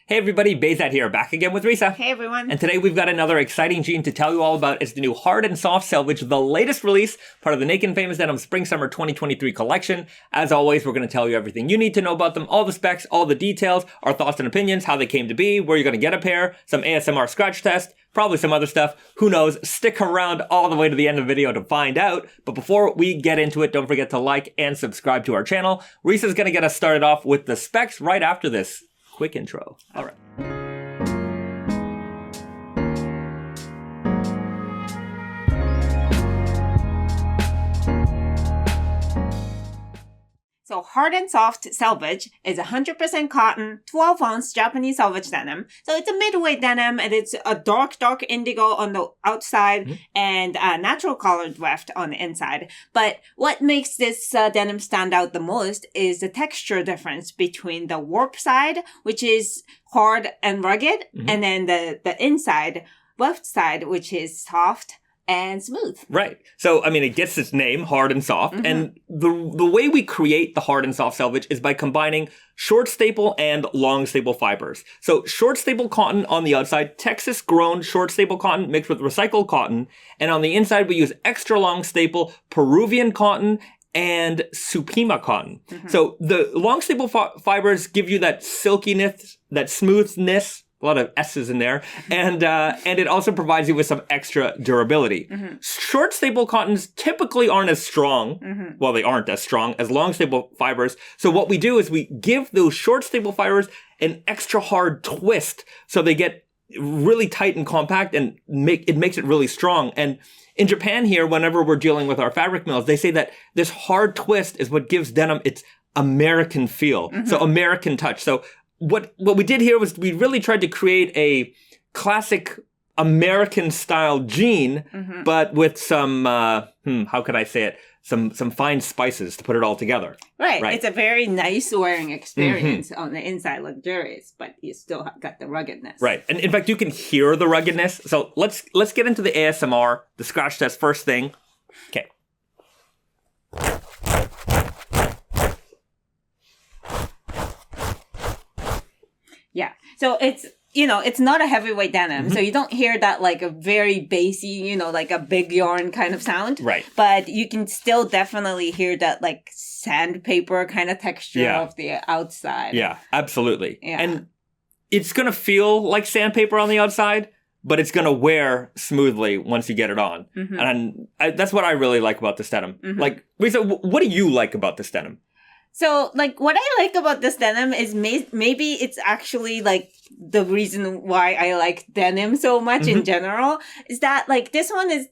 Hey everybody, Bezat here, back again with Risa. Hey everyone. And today we've got another exciting jean to tell you all about. It's the new Hard and Soft Selvedge, the latest release, part of the Naked and Famous Denim Spring-Summer 2023 collection. As always, we're going to tell you everything you need to know about them, all the specs, all the details, our thoughts and opinions, how they came to be, where you're going to get a pair, some ASMR scratch test, probably some other stuff. Who knows? Stick around all the way to the end of the video to find out. But before we get into it, don't forget to like and subscribe to our channel. Risa's going to get us started off with the specs right after this quick intro. All right. So Hard and Soft Selvedge is 100% cotton, 12-ounce Japanese selvedge denim. So it's a midweight denim, and it's a dark indigo on the outside and a natural colored weft on the inside. But what makes this denim stand out the most is the texture difference between the warp side, which is hard and rugged, and then the inside, weft side, which is soft and smooth. Right. So, I mean, it gets its name, Hard and Soft. And the way we create the Hard and Soft Selvedge is by combining short staple and long staple fibers. So short staple cotton on the outside, Texas grown short staple cotton mixed with recycled cotton. And on the inside, we use extra long staple Peruvian cotton and Supima cotton. So the long staple fibers give you that silkiness, that smoothness, a lot of S's in there, and it also provides you with some extra durability. Short staple cottons typically aren't as strong, well, they aren't as strong as long staple fibers. So what we do is we give those short staple fibers an extra hard twist so they get really tight and compact and it makes it really strong. And in Japan here, whenever we're dealing with our fabric mills, they say that this hard twist is what gives denim its American feel, so American touch. So what we did here was we really tried to create a classic American style jean, but with some, how could I say it? Some fine spices to put it all together. Right. It's a very nice wearing experience on the inside, luxurious, but you still got the ruggedness. Right. And in fact, you can hear the ruggedness. So let's get into the ASMR, the scratch test first thing. Okay. Yeah. So it's, it's not a heavyweight denim. So you don't hear that like a very bassy, like a big yarn kind of sound. Right. But you can still definitely hear that like sandpaper kind of texture of the outside. Yeah, absolutely. Yeah. And it's going to feel like sandpaper on the outside, but it's going to wear smoothly once you get it on. And that's what I really like about this denim. Like, Risa, what do you like about this denim? So, like, what I like about this denim is maybe it's actually, like, the reason why I like denim so much in general is that, like, this one is,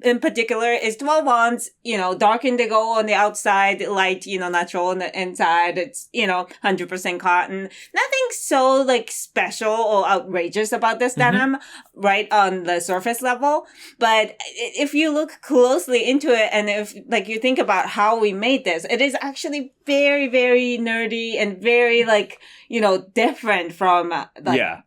in particular, is 12 ounce, dark indigo on the outside, light, natural on the inside. It's, 100% cotton. Nothing so, like, special or outrageous about this denim, right, on the surface level. But if you look closely into it and if, like, you think about how we made this, it is actually very, very nerdy and very, like, different from, the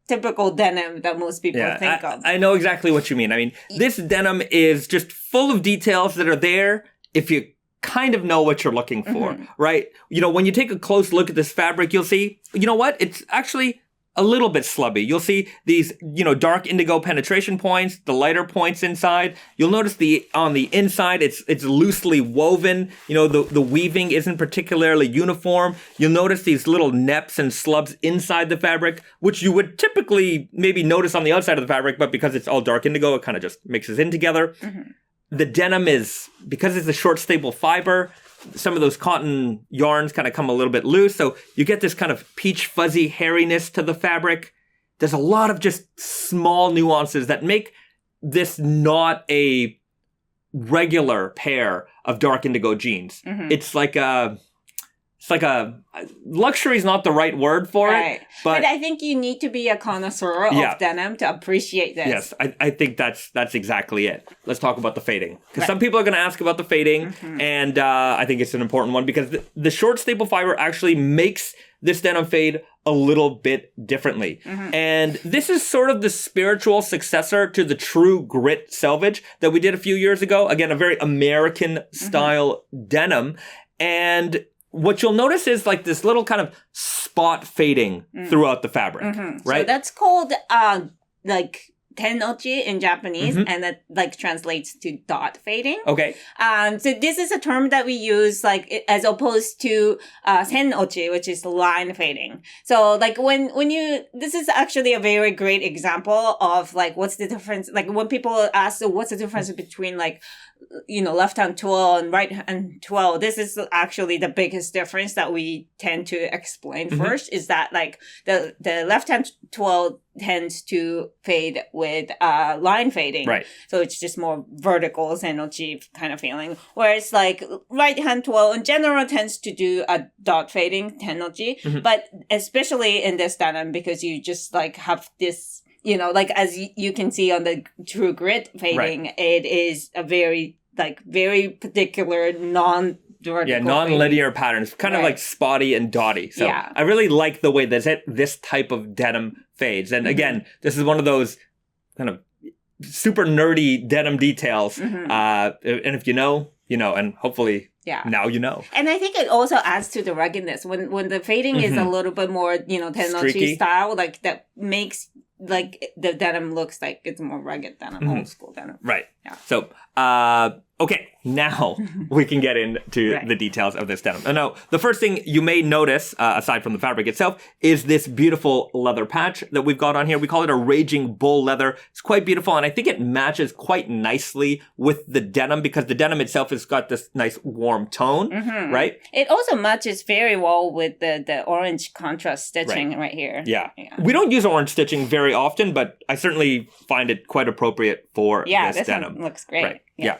typical denim that most people think of. I know exactly what you mean. I mean, this denim is just full of details that are there if you kind of know what you're looking for, right? When you take a close look at this fabric, you'll see, it's actually a little bit slubby. You'll see these, dark indigo penetration points, the lighter points inside. You'll notice on the inside, it's loosely woven. The weaving isn't particularly uniform. You'll notice these little neps and slubs inside the fabric, which you would typically maybe notice on the outside of the fabric, but because it's all dark indigo, it kind of just mixes in together. The denim is, because it's a short staple fiber, some of those cotton yarns kind of come a little bit loose. So you get this kind of peach fuzzy hairiness to the fabric. There's a lot of just small nuances that make this not a regular pair of dark indigo jeans. It's like a luxury is not the right word for it. But I think you need to be a connoisseur of denim to appreciate this. Yes, I think that's exactly it. Let's talk about the fading. Because some people are going to ask about the fading, and I think it's an important one because the short staple fiber actually makes this denim fade a little bit differently. And this is sort of the spiritual successor to the true grit selvedge that we did a few years ago. Again, a very American style denim. And what you'll notice is like this little kind of spot fading throughout the fabric, right? So that's called like tennochi in Japanese, and that like translates to dot fading. Okay. So this is a term that we use like as opposed to sennochi, which is line fading. So like when you, this is actually a very great example of like what's the difference. Like when people ask, so what's the difference between like, you know, left hand twirl and right hand twirl, this is actually the biggest difference that we tend to explain first, is that like the left hand twirl tends to fade with line fading. Right. So it's just more vertical sennochi kind of feeling. Whereas like right hand twirl in general tends to do a dot fading tennochi. But especially in this denim, because you just like have this, you know, like as you can see on the true grit fading, it is a very particular non-linear patterns, kind of like spotty and dotty. So I really like the way that this type of denim fades. And again, this is one of those kind of super nerdy denim details. And if you know, you know, and hopefully now you know. And I think it also adds to the ruggedness. When the fading is a little bit more, you know, tennochi style, like that makes like the denim looks like it's more rugged denim, old school denim. Right. Yeah. So, okay, now we can get into the details of this denim. Now, the first thing you may notice, aside from the fabric itself, is this beautiful leather patch that we've got on here. We call it a Raging Bull leather. It's quite beautiful, and I think it matches quite nicely with the denim because the denim itself has got this nice warm tone, right? It also matches very well with the orange contrast stitching right here. Yeah. We don't use orange stitching very often, but I certainly find it quite appropriate for this denim. One looks great. Right. Yeah.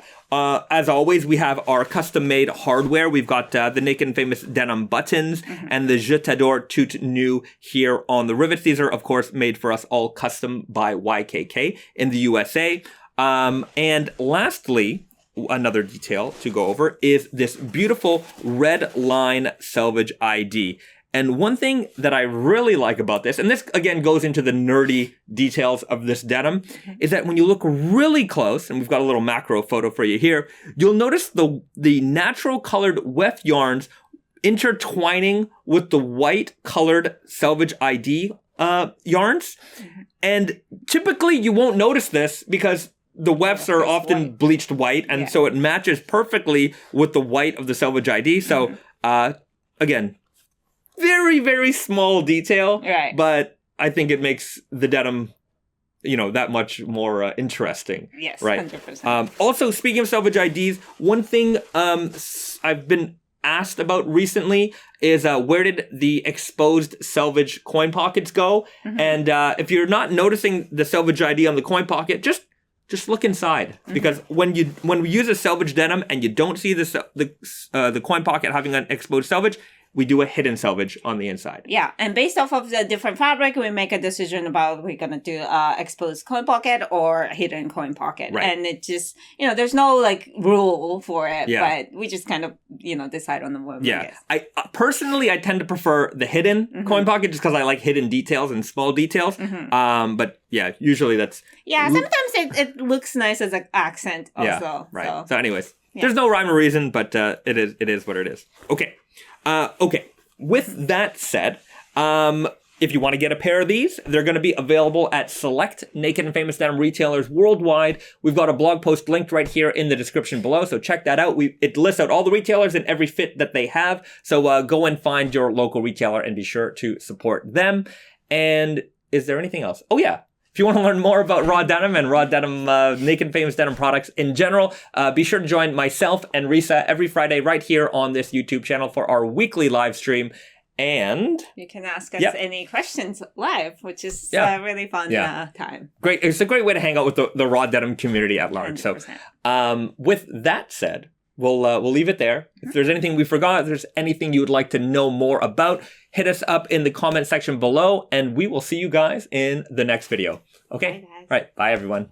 As always, we have our custom-made hardware. We've got the Naked and Famous denim buttons and the Je t'adore tout nu here on the rivets. These are, of course, made for us all custom by YKK in the USA. And lastly, another detail to go over is this beautiful red line selvage ID. And one thing that I really like about this, and this again goes into the nerdy details of this denim, is that when you look really close, and we've got a little macro photo for you here, you'll notice the natural colored weft yarns intertwining with the white colored selvage ID yarns. And typically you won't notice this because the wefts are often bleached white, and so it matches perfectly with the white of the selvage ID. So again, very, very small detail, but I think it makes the denim, you know, that much more interesting. Yes, right. 100%. Also, speaking of selvage IDs, one thing I've been asked about recently is where did the exposed selvage coin pockets go? And if you're not noticing the selvage ID on the coin pocket, just look inside, because when we use a selvage denim and you don't see the coin pocket having an exposed selvage, we do a hidden selvage on the inside. Yeah, and based off of the different fabric, we make a decision about we're going to do exposed coin pocket or hidden coin pocket. Right. And it just, you know, there's no like rule for it, but we just kind of, you know, decide on the one. Yeah, I personally, I tend to prefer the hidden coin pocket just because I like hidden details and small details. But yeah, usually that's... Yeah, sometimes it looks nice as an accent also. Yeah, right. So anyways, there's no rhyme or reason, but it is what it is. Okay. With that said, if you want to get a pair of these, they're going to be available at select Naked and Famous denim retailers worldwide. We've got a blog post linked right here in the description below, so check that out. It lists out all the retailers and every fit that they have, so go and find your local retailer and be sure to support them. And is there anything else? Oh yeah. If you want to learn more about raw denim and raw denim, Naked and Famous denim products in general, be sure to join myself and Risa every Friday right here on this YouTube channel for our weekly live stream. And you can ask us any questions live, which is really fun time. Great. It's a great way to hang out with the raw denim community at large. 100%. So with that said, we'll leave it there. If there's anything we forgot, if there's anything you would like to know more about, hit us up in the comment section below, and we will see you guys in the next video. Okay? Bye, guys. All right. Bye, everyone.